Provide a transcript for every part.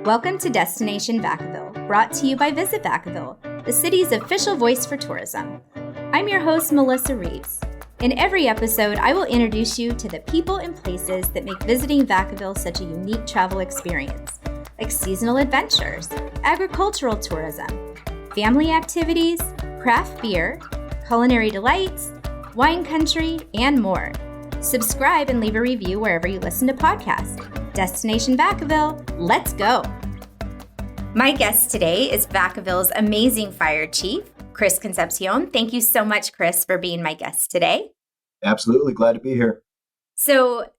Welcome to Destination Vacaville, brought to you by Visit Vacaville, the city's official voice for tourism. I'm your host, Melyssa Reeves. In every episode, I will introduce you to the people and places that make visiting Vacaville such a unique travel experience, like seasonal adventures, agricultural tourism, family activities, craft beer, culinary delights, wine country, and more. Subscribe and leave a review wherever you listen to podcasts. Destination Vacaville, let's go! My guest today is Vacaville's amazing fire chief, Kris Concepcion. Thank you so much, Kris, for being my guest today. Absolutely. Glad to be here. So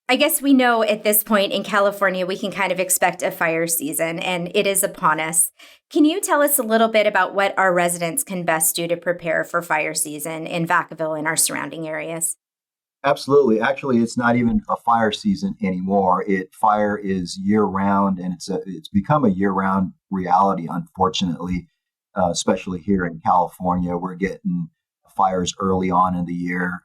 I guess we know at this point in California, we can kind of expect a fire season, and it is upon us. Can you tell us a little bit about what our residents can best do to prepare for fire season in Vacaville and our surrounding areas? Absolutely. Actually, it's not even a fire season anymore. Fire is year round, and it's become a year round reality. Unfortunately, especially here in California, we're getting fires early on in the year,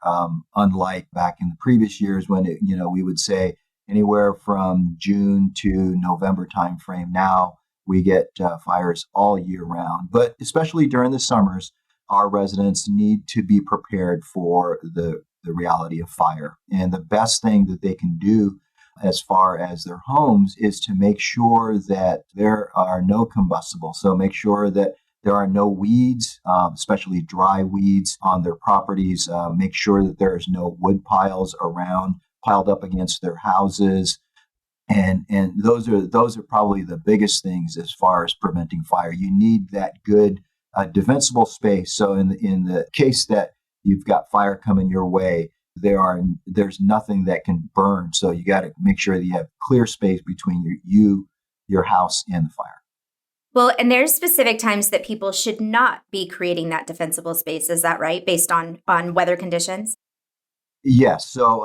unlike back in the previous years when we would say anywhere from June to November timeframe. Now we get fires all year round, but especially during the summers, our residents need to be prepared for the reality of fire. And the best thing that they can do as far as their homes is to make sure that there are no combustibles. So make sure that there are no weeds, especially dry weeds on their properties. Make sure that there's no wood piles piled up against their houses. And those are probably the biggest things as far as preventing fire. You need that good defensible space. So in the case that you've got fire coming your way, there's nothing that can burn. So you got to make sure that you have clear space between your house and the fire. Well, and there's specific times that people should not be creating that defensible space. Is that right? Based on weather conditions? Yes. So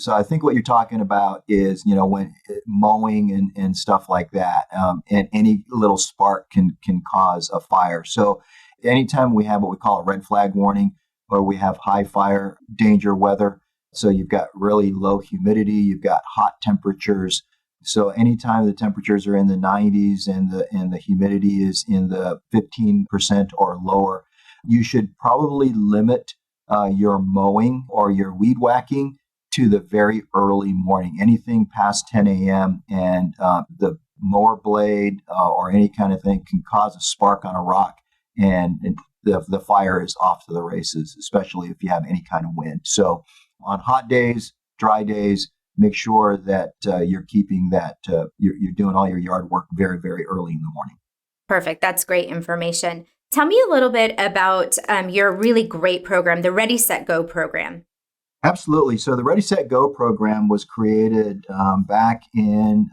I think what you're talking about is, when mowing and stuff like that, and any little spark can cause a fire. So anytime we have what we call a red flag warning, or we have high fire danger weather, so you've got really low humidity, you've got hot temperatures. So anytime the temperatures are in the 90s and the humidity is in the 15% or lower, you should probably limit your mowing or your weed whacking to the very early morning. Anything past 10 a.m. and the mower blade or any kind of thing can cause a spark on a rock, and the fire is off to the races, especially if you have any kind of wind. So on hot days, dry days, make sure that you're keeping that, you're doing all your yard work very, very early in the morning. Perfect. That's great information. Tell me a little bit about your really great program, the Ready, Set, Go program. Absolutely. So the Ready, Set, Go program was created back in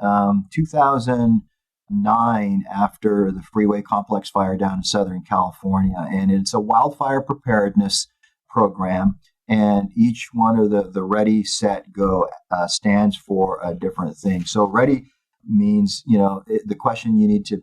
2009 after the Freeway Complex fire down in Southern California. And it's a wildfire preparedness program. And each one of the Ready, Set, Go stands for a different thing. So Ready means, the question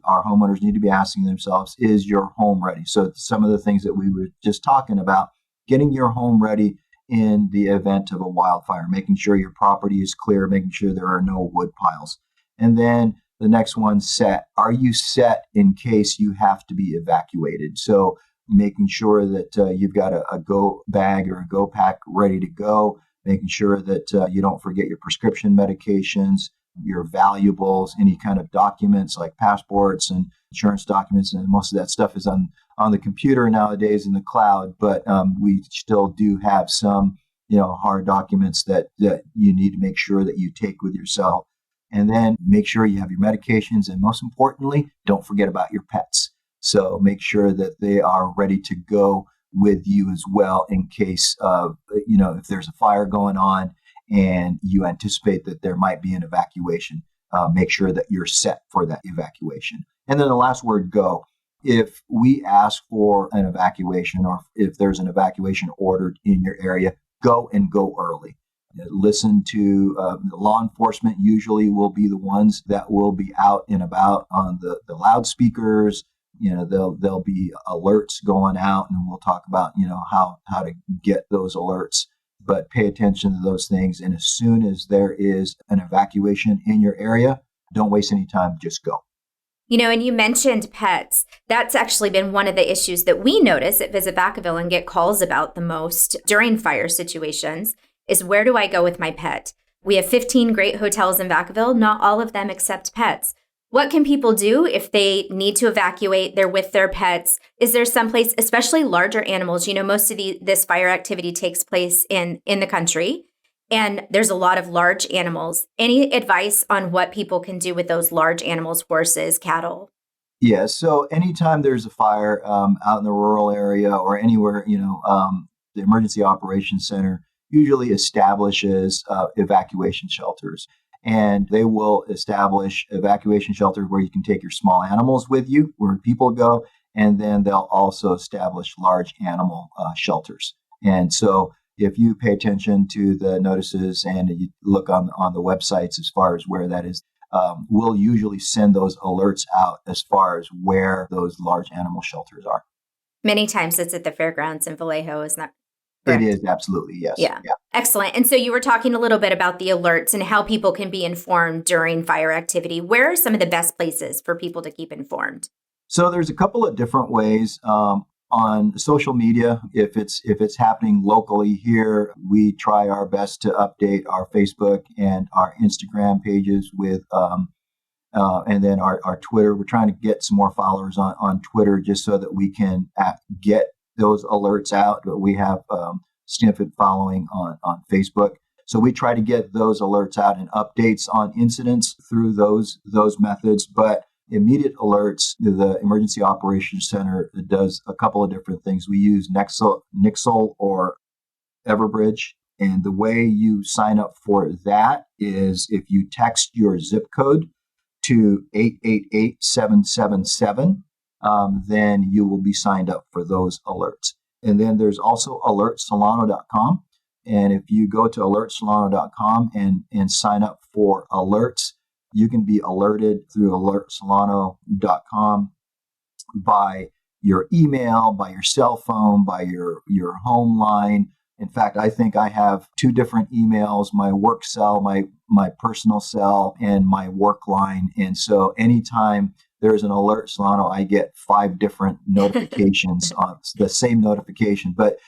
our homeowners need to be asking themselves, is your home ready? So some of the things that we were just talking about, getting your home ready in the event of a wildfire, making sure your property is clear, making sure there are no wood piles. And then the next one, set. Are you set in case you have to be evacuated? So making sure that you've got a go bag or a go pack ready to go, making sure that you don't forget your prescription medications, your valuables, any kind of documents like passports and insurance documents. And most of that stuff is on the computer nowadays in the cloud, but we still do have some, hard documents that you need to make sure that you take with yourself. And then make sure you have your medications. And most importantly, don't forget about your pets. So make sure that they are ready to go with you as well in case of, if there's a fire going on and you anticipate that there might be an evacuation, make sure that you're set for that evacuation. And then the last word, go. If we ask for an evacuation or if there's an evacuation ordered in your area, go and go early. Listen to law enforcement usually will be the ones that will be out and about on the loudspeakers. There'll be alerts going out, and we'll talk about, how to get those alerts. But pay attention to those things. And as soon as there is an evacuation in your area, don't waste any time, just go. And you mentioned pets. That's actually been one of the issues that we notice at Visit Vacaville and get calls about the most during fire situations is where do I go with my pet? We have 15 great hotels in Vacaville. Not all of them accept pets. What can people do if they need to evacuate? They're with their pets. Is there someplace, especially larger animals? Most of this fire activity takes place in the country, and there's a lot of large animals. Any advice on what people can do with those large animals, horses, cattle? Yeah, so anytime there's a fire out in the rural area or anywhere, the Emergency Operations Center usually establishes evacuation shelters. And they will establish evacuation shelters where you can take your small animals with you, where people go, and then they'll also establish large animal shelters. And so if you pay attention to the notices and you look on the websites as far as where that is, we'll usually send those alerts out as far as where those large animal shelters are. Many times it's at the fairgrounds in Vallejo, isn't that correct? It is, absolutely, yes. Yeah. Excellent. And so you were talking a little bit about the alerts and how people can be informed during fire activity. Where are some of the best places for people to keep informed? So there's a couple of different ways. On social media, if it's happening locally here, we try our best to update our Facebook and our Instagram pages with, and then our Twitter. We're trying to get some more followers on Twitter just so that we can get those alerts out. But we have significant following on Facebook. So we try to get those alerts out and updates on incidents through those methods. But immediate alerts, the Emergency Operations Center does a couple of different things. We use Nixle or Everbridge. And the way you sign up for that is if you text your zip code to 888-777, then you will be signed up for those alerts. And then there's also alertsolano.com. And if you go to alertsolano.com and sign up for alerts, you can be alerted through alertsolano.com by your email, by your cell phone, by your home line. In fact, I think I have 2 different emails, my work cell, my personal cell, and my work line. And so anytime there's an alert Solano, I get 5 different notifications on the same notification. But,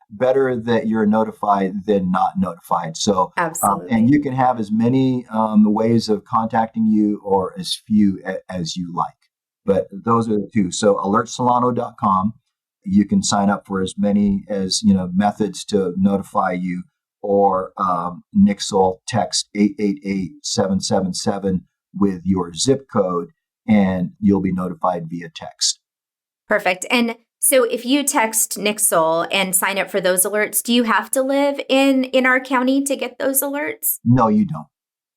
better that you're notified than not notified. So, absolutely. And you can have as many ways of contacting you or as few as you like. But those are the 2. So alertsolano.com. You can sign up for as many as methods to notify you, or Nixle, text 888-777 with your zip code, and you'll be notified via text. Perfect. And so if you text Nixle and sign up for those alerts, do you have to live in our county to get those alerts? No, you don't.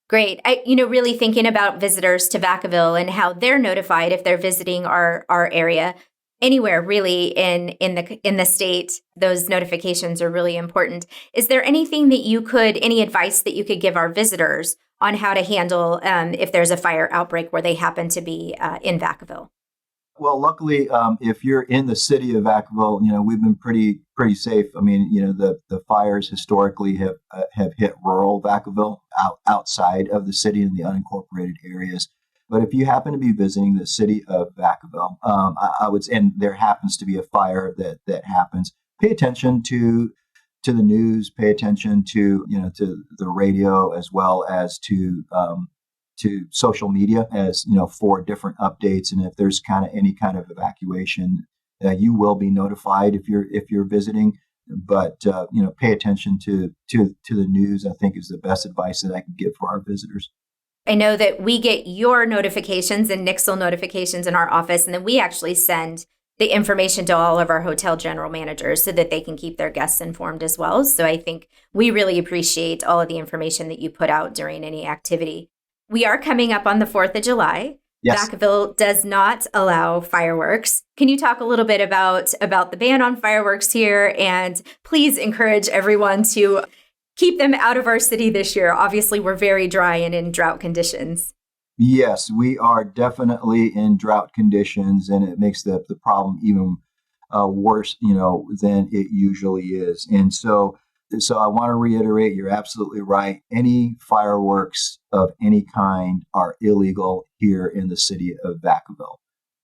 Great. Really thinking about visitors to Vacaville and how they're notified if they're visiting our area. Anywhere really in the state, those notifications are really important. Is there anything that any advice that you could give our visitors on how to handle if there's a fire outbreak where they happen to be in Vacaville? Well, luckily, if you're in the city of Vacaville, we've been pretty safe. I mean, the fires historically have hit rural Vacaville outside of the city in the unincorporated areas. But if you happen to be visiting the city of Vacaville, I would say, and there happens to be a fire that happens, pay attention to the news, pay attention to the radio, as well as to social media, as for different updates. And if there's any kind of evacuation, you will be notified if you're visiting. But pay attention to the news, I think, is the best advice that I can give for our visitors. I know that we get your notifications and Nixle notifications in our office, and then we actually send the information to all of our hotel general managers so that they can keep their guests informed as well. So I think we really appreciate all of the information that you put out during any activity. We are coming up on the 4th of July. Yes. Vacaville does not allow fireworks. Can you talk a little bit about the ban on fireworks here? And please encourage everyone to keep them out of our city this year. Obviously, we're very dry and in drought conditions. Yes, we are definitely in drought conditions, and it makes the problem even worse, than it usually is. And so So I want to reiterate, you're absolutely right. Any fireworks of any kind are illegal here in the city of Vacaville.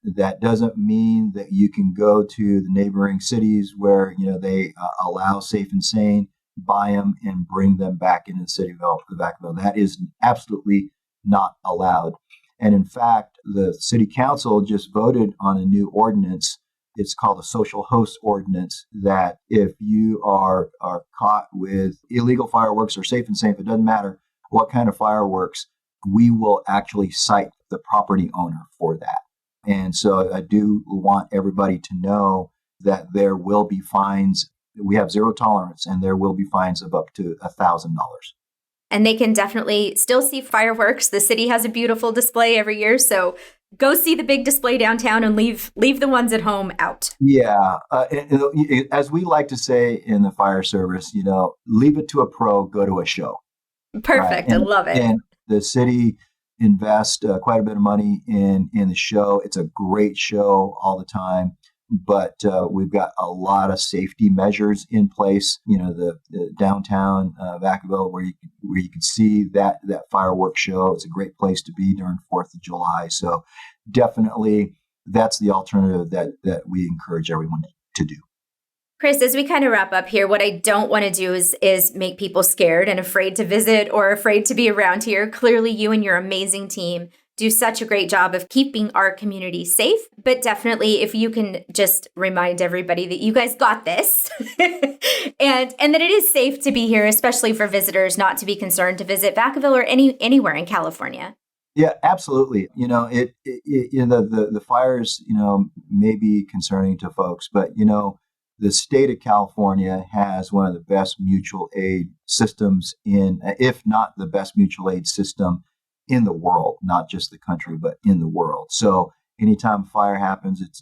That doesn't mean that you can go to the neighboring cities where they allow safe and sane, buy them, and bring them back into the city of Vacaville. That is absolutely not allowed. And in fact, the city council just voted on a new ordinance. It's called a social host ordinance, that if you are caught with illegal fireworks or safe and sane, it doesn't matter what kind of fireworks, we will actually cite the property owner for that. And so I do want everybody to know that there will be fines. We have zero tolerance, and there will be fines of up to $1,000. And they can definitely still see fireworks. The city has a beautiful display every year, so go see the big display downtown and leave the ones at home out. Yeah. As we like to say in the fire service, leave it to a pro, go to a show. Perfect. Right? I love it. And the city invest quite a bit of money in the show. It's a great show all the time, but we've got a lot of safety measures in place. The downtown Vacaville, where you can see that fireworks show. It's a great place to be during 4th of July. So definitely that's the alternative that we encourage everyone to do. Kris, as we kind of wrap up here, what I don't want to do is make people scared and afraid to visit or afraid to be around here. Clearly, you and your amazing team do such a great job of keeping our community safe. But definitely, if you can just remind everybody that you guys got this and that it is safe to be here, especially for visitors, not to be concerned to visit Vacaville or anywhere in California. Yeah, absolutely. The fires, may be concerning to folks, but, the state of California has one of the best mutual aid systems if not the best mutual aid system in the world, not just the country, but in the world. So anytime a fire happens, it's,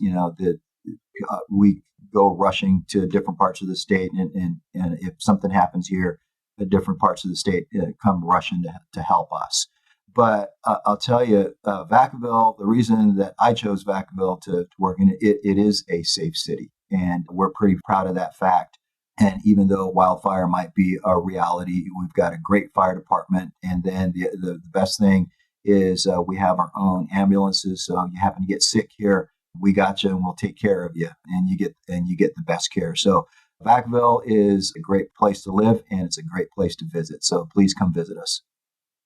we go rushing to different parts of the state. And if something happens here, different parts of the state come rushing to help us. But I'll tell you, Vacaville, the reason that I chose Vacaville to work in it is a safe city. And we're pretty proud of that fact. And even though wildfire might be a reality, we've got a great fire department. And then the best thing is we have our own ambulances. So you happen to get sick here, we got you, and we'll take care of you. And you get the best care. So Vacaville is a great place to live, and it's a great place to visit. So please come visit us.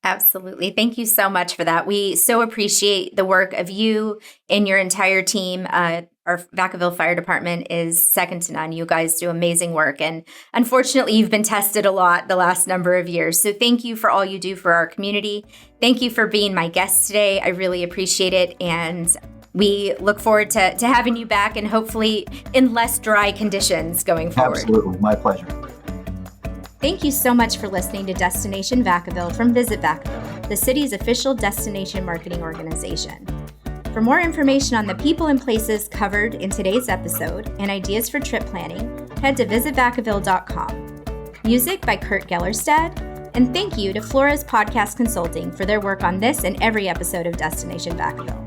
Absolutely. Thank you so much for that. We so appreciate the work of you and your entire team. Our Vacaville Fire Department is second to none. You guys do amazing work. And unfortunately, you've been tested a lot the last number of years. So thank you for all you do for our community. Thank you for being my guest today. I really appreciate it. And we look forward to having you back, and hopefully in less dry conditions going forward. Absolutely. My pleasure. Thank you so much for listening to Destination Vacaville from Visit Vacaville, the city's official destination marketing organization. For more information on the people and places covered in today's episode and ideas for trip planning, head to visitvacaville.com. Music by Kurt Gellerstad, and thank you to Flores Podcast Consulting for their work on this and every episode of Destination Vacaville.